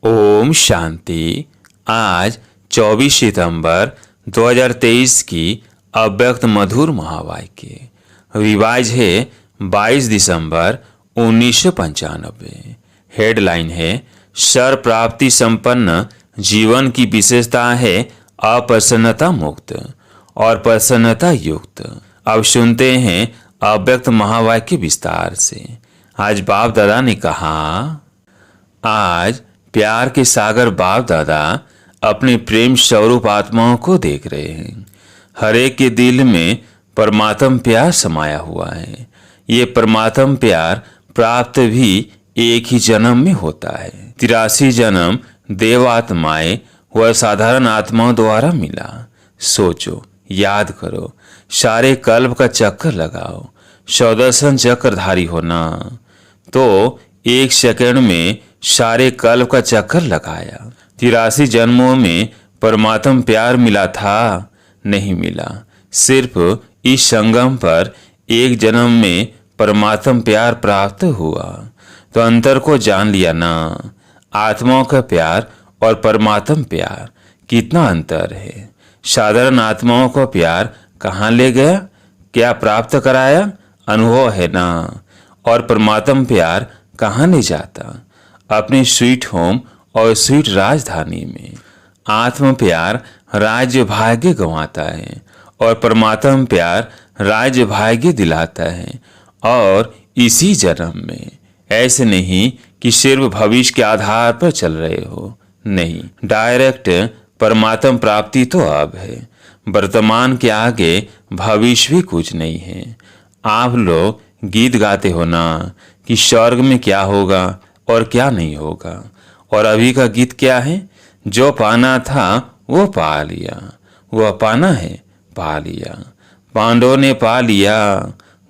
ओम शांति। आज 24 सितंबर 2023 की अव्यक्त मधुर महावाक्य। रिवाज है 22 दिसंबर 1995। हेडलाइन है सर प्राप्ति संपन्न जीवन की विशेषता है अप्रसन्नता मुक्त और प्रसन्नता युक्त। अब सुनते हैं अव्यक्त महावाक्य विस्तार से। आज बाप दादा ने कहा, आज प्यार के सागर बाप दादा अपने प्रेम स्वरूप आत्माओं को देख रहे हैं। हर एक के दिल में परमात्म प्यार समाया हुआ है। ये परमात्म प्यार प्राप्त भी एक ही जन्म में होता है। 83 जन्म देव आत्माएं व साधारण आत्माओं द्वारा मिला। सोचो, याद करो, सारे कल्प का चक्कर लगाओ, सौदर्शन चक्रधारी होना। तो एक सेकंड में सारे कल्प का चक्कर लगाया। 83 जन्मों में परमात्म प्यार मिला था? नहीं मिला। सिर्फ इस संगम पर एक जन्म में परमात्म प्यार प्राप्त हुआ। तो अंतर को जान लिया ना। आत्माओं का प्यार और परमात्म प्यार कितना अंतर है। साधारण आत्माओं को प्यार कहाँ ले गया, क्या प्राप्त कराया, अनुभव है ना। और परमात्म प्यार कहाँ ले जाता, अपने स्वीट होम और स्वीट राजधानी में। आत्म प्यार राज्य भाग्य गंवाता है और परमात्म प्यार राज्य भाग्य दिलाता है, और इसी जन्म में। ऐसे नहीं कि सिर्फ भविष्य के आधार पर चल रहे हो, नहीं, डायरेक्ट परमात्म प्राप्ति तो अब है। वर्तमान के आगे भविष्य भी कुछ नहीं है। आप लोग गीत गाते हो ना कि स्वर्ग में क्या होगा और क्या नहीं होगा, और अभी का गीत क्या है, जो पाना था वो पा लिया, वह पाना है पा लिया, पांडवों ने पा लिया।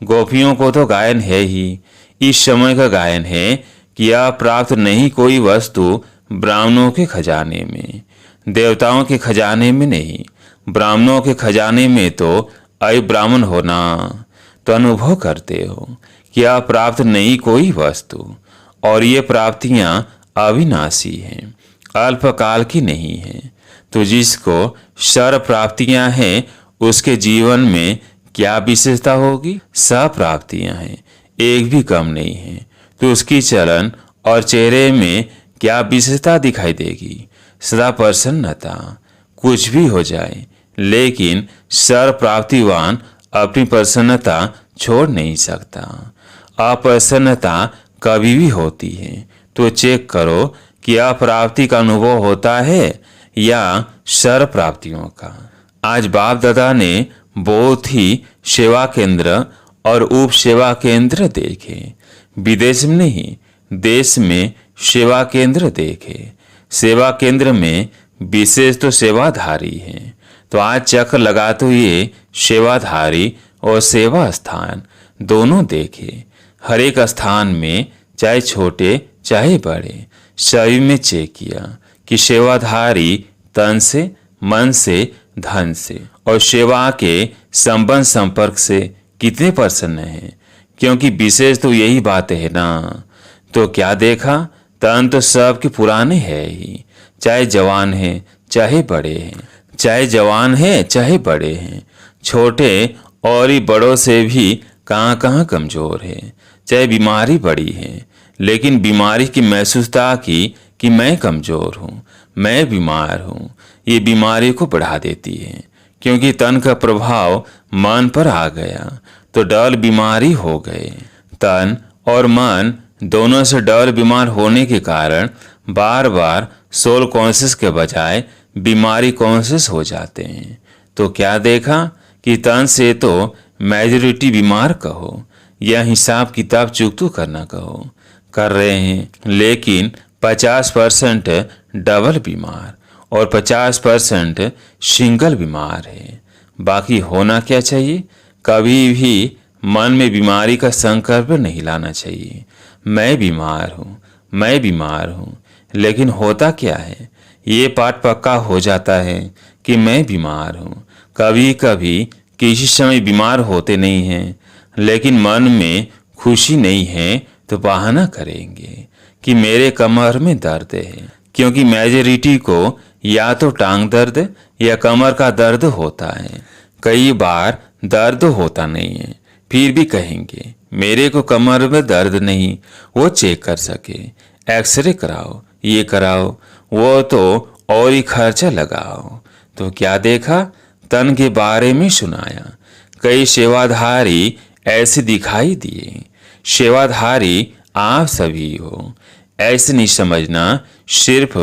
गोपियों को तो गायन है ही। इस समय का गायन है कि अप्राप्त नहीं कोई वस्तु ब्राह्मणों के खजाने में, देवताओं के खजाने में नहीं, ब्राह्मणों के खजाने में तो अय ब्राह्मण होना। तो अनुभव करते हो कि अप्राप्त नहीं कोई वस्तु, और ये प्राप्तियां अविनाशी हैं, अल्पकाल की नहीं हैं। तो जिसको सर प्राप्तियां हैं उसके जीवन में क्या विशेषता होगी? सब प्राप्तियां हैं, एक भी कम नहीं है। तो उसकी चलन और चेहरे में क्या विशेषता दिखाई देगी? सदा प्रसन्नता। कुछ भी हो जाए, लेकिन सर प्राप्तिवान अपनी प्रसन्नता छोड़ नहीं सकता। अप्रसन्नता कभी भी होती है, तो चेक करो कि अप्राप्ति का अनुभव होता है या सर प्राप्तियों का। आज बाप दादा ने बहुत ही सेवा केंद्र और उप सेवा केंद्र देखे। विदेश में नहीं, देश में सेवा केंद्र देखे। सेवा केंद्र में विशेष तो सेवाधारी हैं। तो आज चक्र लगाते हुए सेवाधारी और सेवा स्थान दोनों देखे। हर एक स्थान में, चाहे छोटे चाहे बड़े, सभी में चेक किया कि सेवाधारी तन से, मन से, धन से और सेवा के संबंध संपर्क से कितने प्रसन्न हैं। क्योंकि विशेष तो यही बात है ना। तो क्या देखा, तन तो सबके पुराने है ही, चाहे जवान है चाहे बड़े हैं, चाहे जवान है चाहे बड़े हैं, छोटे और ही बड़ों से भी कहाँ कहाँ कमजोर है। चाहे बीमारी बड़ी है, लेकिन बीमारी की महसूसता की कि मैं कमजोर हूँ, मैं बीमार हूँ, ये बीमारी को बढ़ा देती है। क्योंकि तन का प्रभाव मन पर आ गया तो डबल बीमारी हो गए। तन और मन दोनों से डबल बीमार होने के कारण बार बार सोल कॉन्शियस के बजाय बीमारी कॉन्शियस हो जाते हैं। तो क्या देखा कि तन से तो मेजॉरिटी बीमार कहो या हिसाब किताब चुकतू करना कहो, कर रहे हैं, लेकिन 50% डबल बीमार और 50% सिंगल बीमार है। बाकी होना क्या चाहिए? कभी भी मन में बीमारी का संकल्प नहीं लाना चाहिए। मैं बीमार हूँ, मैं बीमार हूँ, लेकिन होता क्या है, ये पाठ पक्का हो जाता है कि मैं बीमार हूँ। कभी कभी किसी समय बीमार होते नहीं हैं, लेकिन मन में खुशी नहीं है तो बहाना करेंगे कि मेरे कमर में दर्द है, क्योंकि मेजॉरिटी को या तो टांग दर्द या कमर का दर्द होता है। कई बार दर्द होता नहीं है, फिर भी कहेंगे मेरे को कमर में दर्द नहीं, वो चेक कर सके, एक्सरे कराओ, ये कराओ, वो तो और ही खर्चा लगाओ। तो क्या देखा, तन के बारे में सुनाया। कई सेवाधारी ऐसे दिखाई दिए। सेवाधारी आप सभी हो, ऐसे नहीं समझना सिर्फ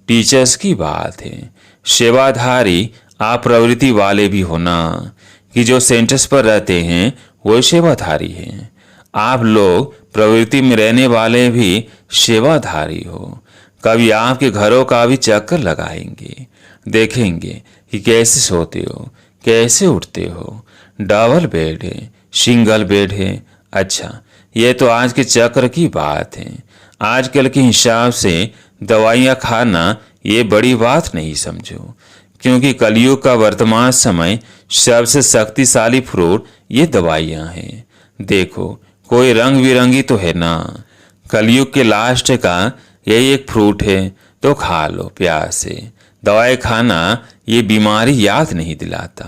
टीचर्स की बात है। सेवाधारी आप प्रवृत्ति वाले भी हो ना, कि जो सेंटर्स पर रहते हैं वो सेवाधारी हैं। आप लोग प्रवृत्ति में रहने वाले भी सेवाधारी हो। कभी आपके घरों का भी चक्कर लगाएंगे, देखेंगे कि कैसे सोते हो, कैसे उठते हो, डबल बेड है, सिंगल बेड है। अच्छा, ये तो आज के चक्र की बात है। आजकल के हिसाब से दवाइयाँ खाना ये बड़ी बात नहीं समझो, क्योंकि कलयुग का वर्तमान समय सबसे शक्तिशाली फ्रूट ये दवाइयाँ हैं। देखो, कोई रंग बिरंगी तो है ना। कलयुग के लास्ट का यही एक फ्रूट है, तो खा लो प्यार से। दवाई खाना ये बीमारी याद नहीं दिलाता।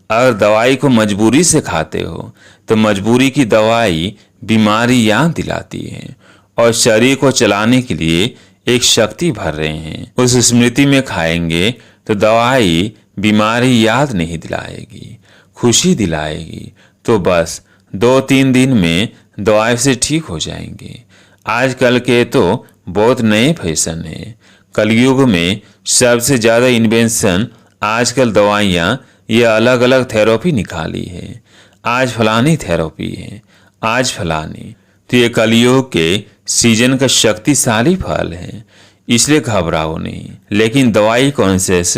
अगर दवाई को मजबूरी से खाते हो तो मजबूरी की दवाई बीमारी याद दिलाती है, और शरीर को चलाने के लिए एक शक्ति भर रहे हैं। उस स्मृति में खाएंगे तो दवाई बीमारी याद नहीं दिलाएगी, खुशी दिलाएगी। तो बस 2-3 दिन में दवाई से ठीक हो जाएंगे। आजकल के तो बहुत नए फैशन है। कलयुग में सबसे ज़्यादा इन्वेंशन आजकल दवाइयाँ, ये अलग अलग थेरेपी निकाली है। आज फलानी थेरेपी है, आज फलानी। तो ये कलयुग के सीजन का शक्तिशाली फल है, इसलिए घबराओ नहीं। लेकिन दवाई कॉन्शियस,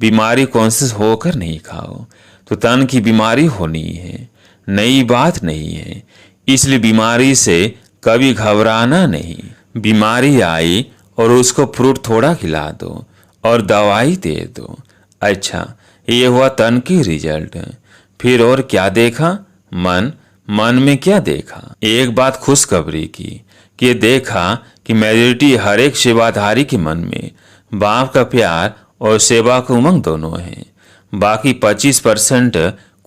बीमारी कॉन्शियस होकर नहीं खाओ, तो तन की बीमारी होनी है, नई बात नहीं है। इसलिए बीमारी से कभी घबराना नहीं। बीमारी आई और उसको फ्रूट थोड़ा खिला दो और दवाई दे दो। अच्छा, ये हुआ तन की रिजल्ट। फिर और क्या देखा, मन में क्या देखा। एक बात खुशखबरी की कि देखा कि मेजॉरिटी हर एक सेवाधारी के मन में बाप का प्यार और सेवा का उमंग दोनों है। बाकी 25%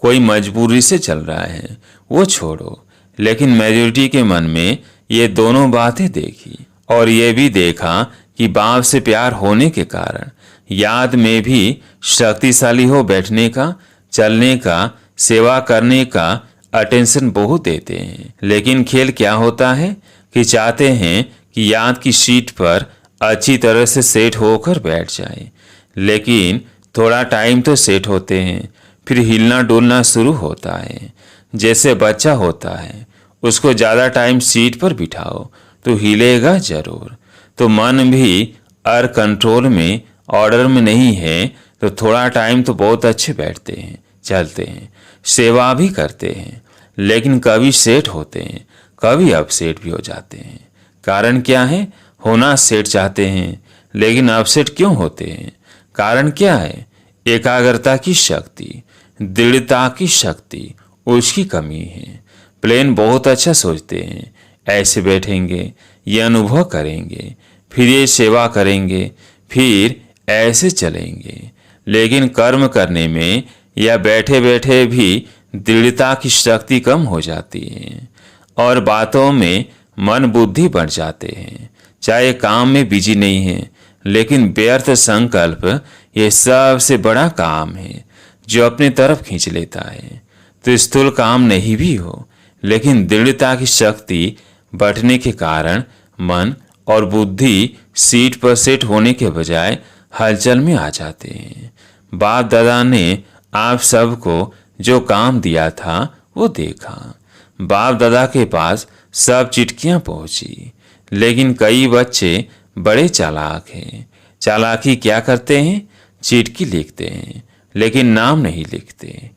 कोई मजबूरी से चल रहा है, वो छोड़ो। लेकिन मेजॉरिटी के मन में ये दोनों बातें देखी, और ये भी देखा कि बाप से प्यार होने के कारण याद में भी शक्तिशाली हो बैठने का, चलने का, सेवा करने का अटेंशन बहुत देते हैं। लेकिन खेल क्या होता है कि चाहते हैं कि याद की सीट पर अच्छी तरह से सेट होकर बैठ जाए। लेकिन थोड़ा टाइम तो सेट होते हैं, फिर हिलना डुलना शुरू होता है। जैसे बच्चा होता है, उसको ज़्यादा टाइम सीट पर बिठाओ तो हिलेगा जरूर। तो मन भी अर कंट्रोल में, ऑर्डर में नहीं है, तो थोड़ा टाइम तो बहुत अच्छे बैठते हैं, चलते हैं, सेवा भी करते हैं। लेकिन कभी सेट होते हैं, कभी अपसेट भी हो जाते हैं। कारण क्या है, होना सेट चाहते हैं लेकिन अपसेट क्यों होते हैं। कारण क्या है, एकाग्रता की शक्ति, दृढ़ता की शक्ति, उसकी कमी है। प्लेन बहुत अच्छा सोचते हैं, ऐसे बैठेंगे, ये अनुभव करेंगे, फिर ये सेवा करेंगे, फिर ऐसे चलेंगे। लेकिन कर्म करने में या बैठे बैठे भी दृढ़ता की शक्ति कम हो जाती है, और बातों में मन बुद्धि बढ़ जाते हैं। चाहे काम में बिजी नहीं है, लेकिन व्यर्थ संकल्प ये सबसे बड़ा काम है जो अपनी तरफ खींच लेता है। तो स्थूल काम नहीं भी हो, लेकिन दृढ़ता की शक्ति बढ़ने के कारण मन और बुद्धि सीट पर सेट होने के बजाय हलचल में आ जाते हैं। बाप दादा ने आप सबको जो काम दिया था वो देखा। बाप दादा के पास सब चिट्ठियां पहुंची, लेकिन कई बच्चे बड़े चालाक हैं। चालाकी क्या करते हैं, चिट्ठी लिखते हैं लेकिन नाम नहीं लिखते,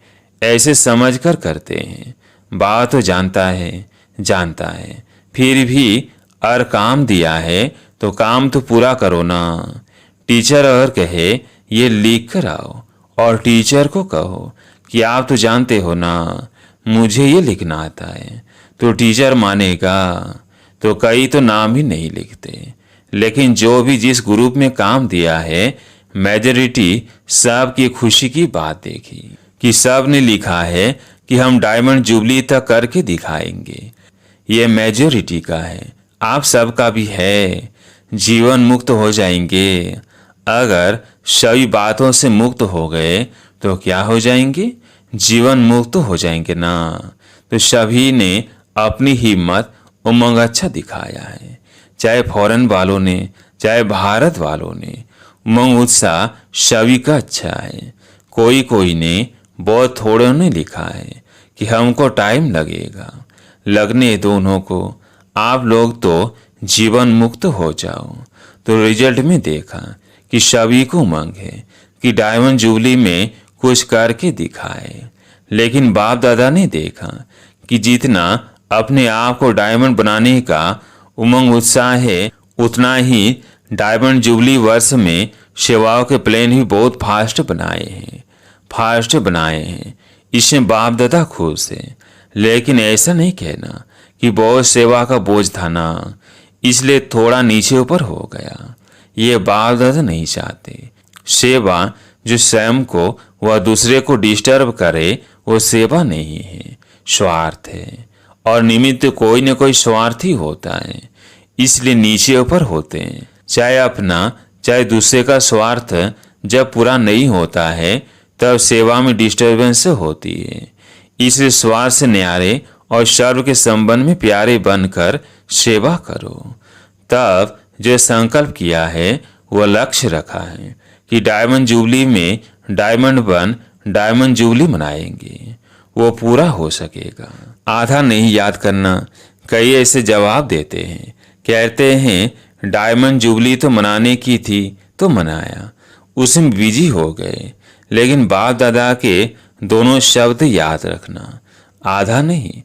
ऐसे समझकर करते हैं। बाप तो जानता है, फिर भी अगर काम दिया है तो काम तो पूरा करो ना। टीचर अगर कहे ये लिख कर आओ, और टीचर को कहो कि आप तो जानते हो ना मुझे ये लिखना आता है, तो टीचर मानेगा। तो कई तो नाम ही नहीं लिखते, लेकिन जो भी जिस ग्रुप में काम दिया है, मेजॉरिटी सबकी खुशी की बात देखी कि सब ने लिखा है कि हम डायमंड जुबली तक करके दिखाएंगे। ये मेजॉरिटी का है, आप सबका भी है। जीवन मुक्त हो जाएंगे। अगर सभी बातों से मुक्त हो गए तो क्या हो जाएंगे? जीवन मुक्त हो जाएंगे ना। तो सभी ने अपनी हिम्मत उमंग अच्छा दिखाया है, चाहे फॉरेन वालों ने चाहे भारत वालों ने। उमंग उत्साह सभी का अच्छा है। कोई कोई ने, बहुत थोड़ों ने लिखा है कि हमको टाइम लगेगा। लगने दोनों को, आप लोग तो जीवन मुक्त हो जाओ। तो रिजल्ट में देखा कि सभी को उमंग है कि डायमंड जुबली में कुछ करके दिखाए। लेकिन बाप दादा ने देखा कि जितना अपने आप को डायमंड बनाने का उमंग उत्साह है, उतना ही डायमंड जुबली वर्ष में सेवाओं के प्लान भी बहुत फास्ट बनाए हैं। इसमें बाप दादा खुश है। लेकिन ऐसा नहीं कहना कि बहुत सेवा का बोझ था ना, इसलिए थोड़ा नीचे ऊपर हो गया। ये बाप दादा नहीं चाहते। सेवा जो स्वयं को व दूसरे को डिस्टर्ब करे, वो सेवा नहीं है, स्वार्थ है। और निमित्त कोई न कोई स्वार्थी होता है, इसलिए नीचे ऊपर होते हैं। चाहे अपना चाहे दूसरे का स्वार्थ जब पूरा नहीं होता है, तब सेवा में डिस्टर्बेंस होती है। इसलिए स्वार्थ से न्यारे और सर्व के संबंध में प्यारे बनकर सेवा करो। तब जो संकल्प किया है, वह लक्ष्य रखा है कि डायमंड जुबली में डायमंड जुबली मनाएंगे, वो पूरा हो सकेगा। आधा नहीं याद करना। कई ऐसे जवाब देते हैं, कहते हैं डायमंड जुबली तो मनाने की थी तो मनाया, उसमें बिजी हो गए। लेकिन बाप दादा के दोनों शब्द याद रखना। आधा नहीं,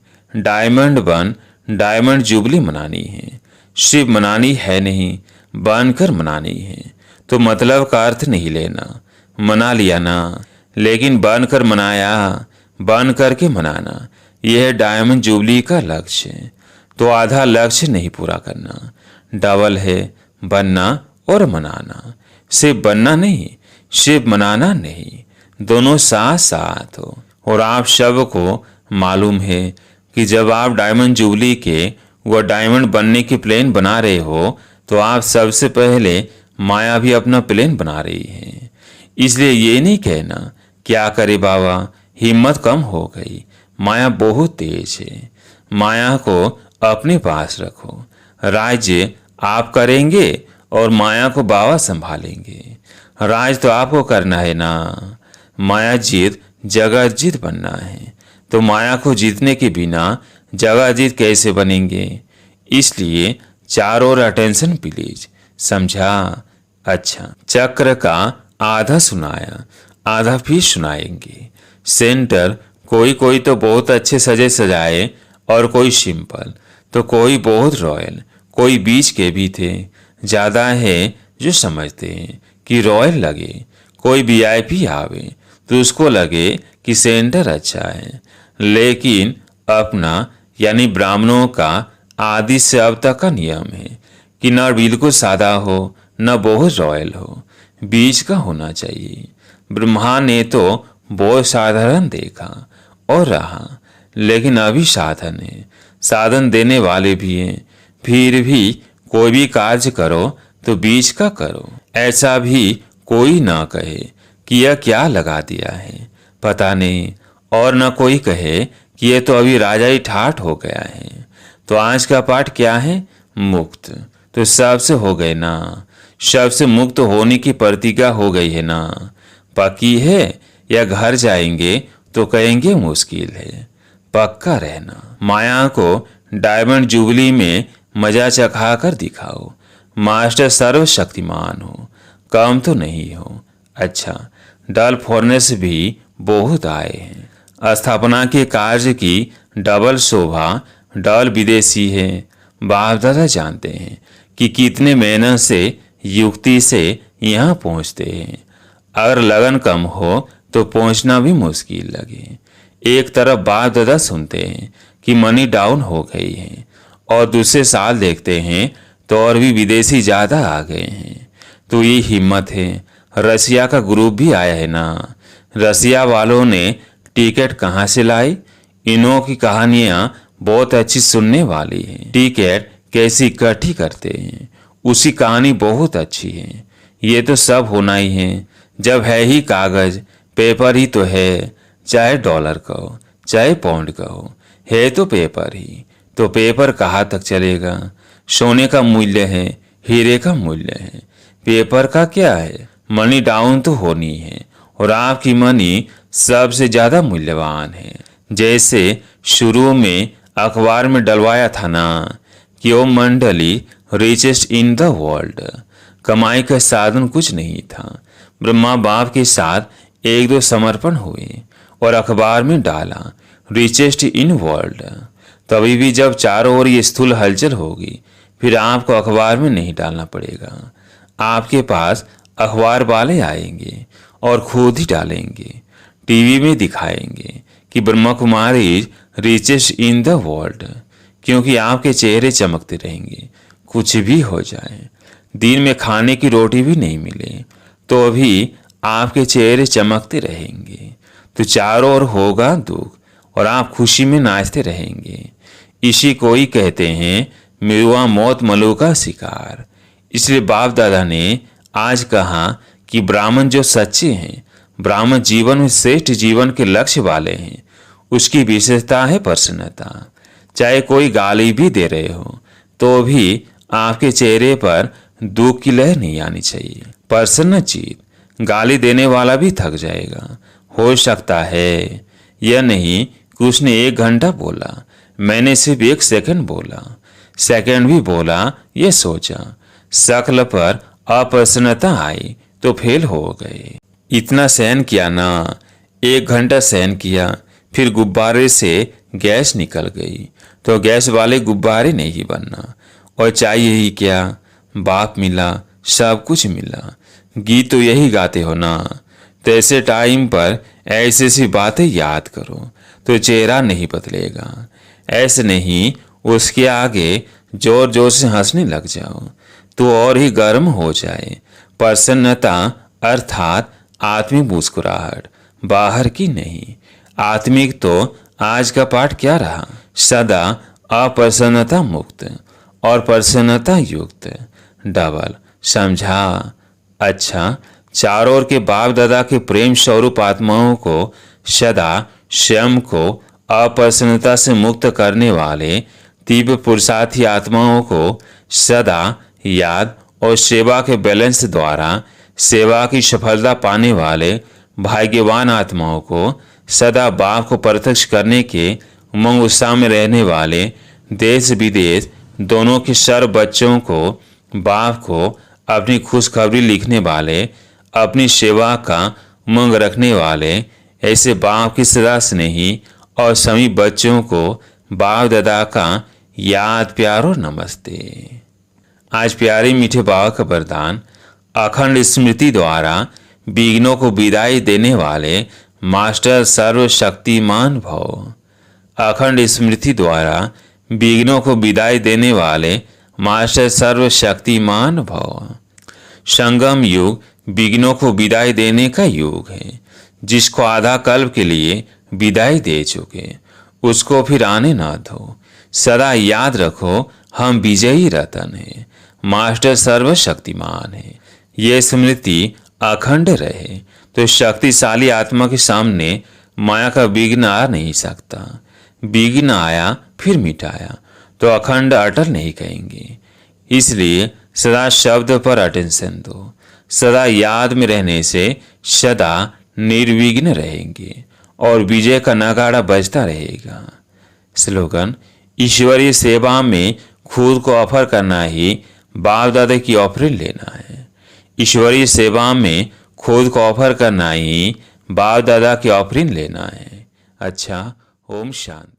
डायमंड जुबली मनानी है। सिर्फ मनानी है नहीं, बनकर मनानी है। तो मतलब का अर्थ नहीं लेना, मना लिया ना, लेकिन बनकर मनाया, बन करके मनाना, यह है डायमंड जुबली का लक्ष्य। तो आधा लक्ष्य नहीं पूरा करना, डबल है बनना और मनाना। सिर्फ बनना नहीं, सिर्फ मनाना नहीं, दोनों साथ साथ हो। और आप सबको मालूम है कि जब आप डायमंड जुबली के व डायमंड बनने की प्लान बना रहे हो, तो आप सबसे पहले माया भी अपना प्लान बना रही है। इसलिए ये नहीं कहना क्या करे बाबा, हिम्मत कम हो गई, माया बहुत तेज है। माया को अपने पास रखो। राज्य आप करेंगे और माया को बाबा संभालेंगे। राज तो आपको करना है ना। माया जीत जगह जीत बनना है, तो माया को जीतने के बिना जगह जीत कैसे बनेंगे? इसलिए चारों ओर अटेंशन प्लीज, समझा? अच्छा, चक्र का आधा सुनाया, आधा फिर सुनाएंगे। सेंटर कोई कोई तो बहुत अच्छे सजे सजाए और कोई सिंपल, तो कोई बहुत रॉयल, कोई बीच के भी थे। ज़्यादा है जो समझते हैं कि रॉयल लगे। कोई वीआईपी आवे तो उसको लगे कि सेंटर अच्छा है। लेकिन अपना यानी ब्राह्मणों का आदि से अब तक का नियम है कि न बिल्कुल सादा हो न बहुत रॉयल हो, बीच का होना चाहिए। ब्रह्मा ने तो बहुत साधारण देखा और रहा, लेकिन अभी साधन है, साधन देने वाले भी हैं। फिर भी कोई भी कार्य करो तो बीच का करो। ऐसा भी कोई ना कहे कि यह क्या लगा दिया है, पता नहीं, और न कोई कहे कि यह तो अभी राजा ही ठाठ हो गया है। तो आज का पाठ क्या है? मुक्त। तो सबसे हो गए ना, सबसे मुक्त होने की प्रतिज्ञा हो गई है ना। पक्की है या घर जाएंगे तो कहेंगे मुश्किल है? पक्का रहना। माया को डायमंड जुबली में मजा चखा कर दिखाओ। मास्टर सर्वशक्तिमान हो, कम तो नहीं हो। अच्छा, डल फॉरनेस भी बहुत आए हैं। स्थापना के कार्य की डबल शोभा, डल विदेशी है। बाप दादा जानते हैं कि कितने मेहनत से, युक्ति से यहाँ पहुँचते हैं। अगर लगन कम हो तो पहुँचना भी मुश्किल लगे। एक तरफ बाप दादा सुनते हैं कि मनी डाउन हो गई है, और दूसरे साल देखते हैं तो और भी विदेशी ज़्यादा आ गए हैं। तो ये हिम्मत है। रसिया का ग्रुप भी आया है ना। रसिया वालों ने टिकट कहाँ से लाई? इनों की कहानियाँ बहुत अच्छी सुनने वाली है। टिकट कैसी इकट्ठी करते हैं उसकी कहानी बहुत अच्छी है। ये तो सब होना ही है। जब है ही कागज पेपर ही तो है, चाहे डॉलर का हो चाहे पाउंड का हो, है तो पेपर ही। तो पेपर कहाँ तक चलेगा? सोने का मूल्य है, हीरे का मूल्य है, पेपर का क्या है? मनी डाउन तो होनी है और आपकी मनी सबसे ज्यादा मूल्यवान है। जैसे शुरू में अखबार में डलवाया था ना कि ओ मंडली रिचेस्ट इन द वर्ल्ड। कमाई का साधन कुछ नहीं था। ब्रह्मा बाप के साथ एक दो समर्पण हुए और अखबार में डाला रिचेस्ट इन वर्ल्ड। तभी भी जब चारों ओर ये स्थूल हलचल होगी फिर आपको अखबार में नहीं डालना पड़ेगा। आपके पास अखबार वाले आएंगे और खुद ही डालेंगे, टीवी में दिखाएंगे कि Brahma Kumari is richest in the world. क्योंकि आपके चेहरे चमकते रहेंगे कुछ भी हो जाए। दिन में खाने की रोटी भी नहीं मिले तो भी आपके चेहरे चमकते रहेंगे। तो चारों ओर होगा दुख और आप खुशी में नाचते रहेंगे। इसी को ही कहते हैं मिरुआ मौत मलू का शिकार। इसलिए बाप दादा ने आज कहा कि ब्राह्मण जो सच्चे हैं, ब्राह्मण जीवन में श्रेष्ठ जीवन के लक्ष्य वाले हैं, उसकी विशेषता है प्रसन्नता। चाहे कोई गाली भी दे रहे हो तो भी आपके चेहरे पर दुख की लहर नहीं आनी चाहिए। प्रसन्न चित। गाली देने वाला भी थक जाएगा। हो सकता है यह नहीं कि उसने 1 घंटा बोला, मैंने सिर्फ 1 सेकंड बोला, सेकंड भी बोला, ये सोचा, शक्ल पर अप्रसन्नता आई तो फेल हो गए। इतना सहन किया ना, 1 घंटा सहन किया, फिर गुब्बारे से गैस निकल गई तो गैस वाले गुब्बारे नहीं बनना। और चाहिए ही क्या? बाप मिला, सब कुछ मिला। गीत तो यही गाते हो ना। तो ऐसे टाइम पर ऐसी सी बातें याद करो तो चेहरा नहीं बदलेगा। ऐसे नहीं उसके आगे जोर जोर से हंसने लग जाओ तो और ही गर्म हो जाए। प्रसन्नता अर्थात आत्मिक मुस्कुराहट, बाहर की नहीं। आत्मिक तो आज का पाठ क्या रहा? सदा अप्रसन्नता मुक्त और प्रसन्नता युक्त। डबल समझा? अच्छा, चारों ओर के बाप दादा के प्रेम स्वरूप आत्माओं को सदा स्वयं को अप्रसन्नता से मुक्त करने वाले तीव्र पुरुषार्थी आत्माओं को सदा याद और सेवा के बैलेंस द्वारा सेवा की सफलता पाने वाले भाग्यवान आत्माओं को सदा बाप को प्रत्यक्ष करने के उमंग उत्साह में रहने वाले देश विदेश दोनों के सर्व बच्चों को बाप को अपनी खुशखबरी लिखने वाले, अपनी सेवा का उमंग रखने वाले ऐसे बाप की सदा स्नेही और सभी बच्चों को बाप दादा का याद प्यार और नमस्ते। आज प्यारे मीठे बाबा का वरदान अखंड स्मृति द्वारा विघ्नों को विदाई देने वाले मास्टर सर्वशक्तिमान भव। अखंड स्मृति द्वारा विघ्नों को विदाई देने वाले मास्टर सर्वशक्तिमान भव। संगम युग विघ्नों को विदाई देने का युग है। जिसको आधा कल्प के लिए विदाई दे चुके उसको फिर आने ना दो। सदा याद रखो हम विजयी रतन हैं, मास्टर सर्वशक्तिमान है। ये स्मृति अखंड रहे तो शक्तिशाली आत्मा के सामने माया का विघ्न आ नहीं सकता। विघ्न आया फिर मिटाया तो अखंड अटल नहीं कहेंगे। इसलिए सदा शब्द पर अटेंशन दो। सदा याद में रहने से सदा निर्विघ्न रहेंगे और विजय का नगाड़ा बजता रहेगा। स्लोगन: ईश्वरीय सेवा में खुद को ऑफर करना ही बाप दादा की ऑफरिंग लेना है। ईश्वरीय सेवा में खुद को ऑफर करना ही बाप दादा की ऑफरिंग लेना है। अच्छा, ओम शांति।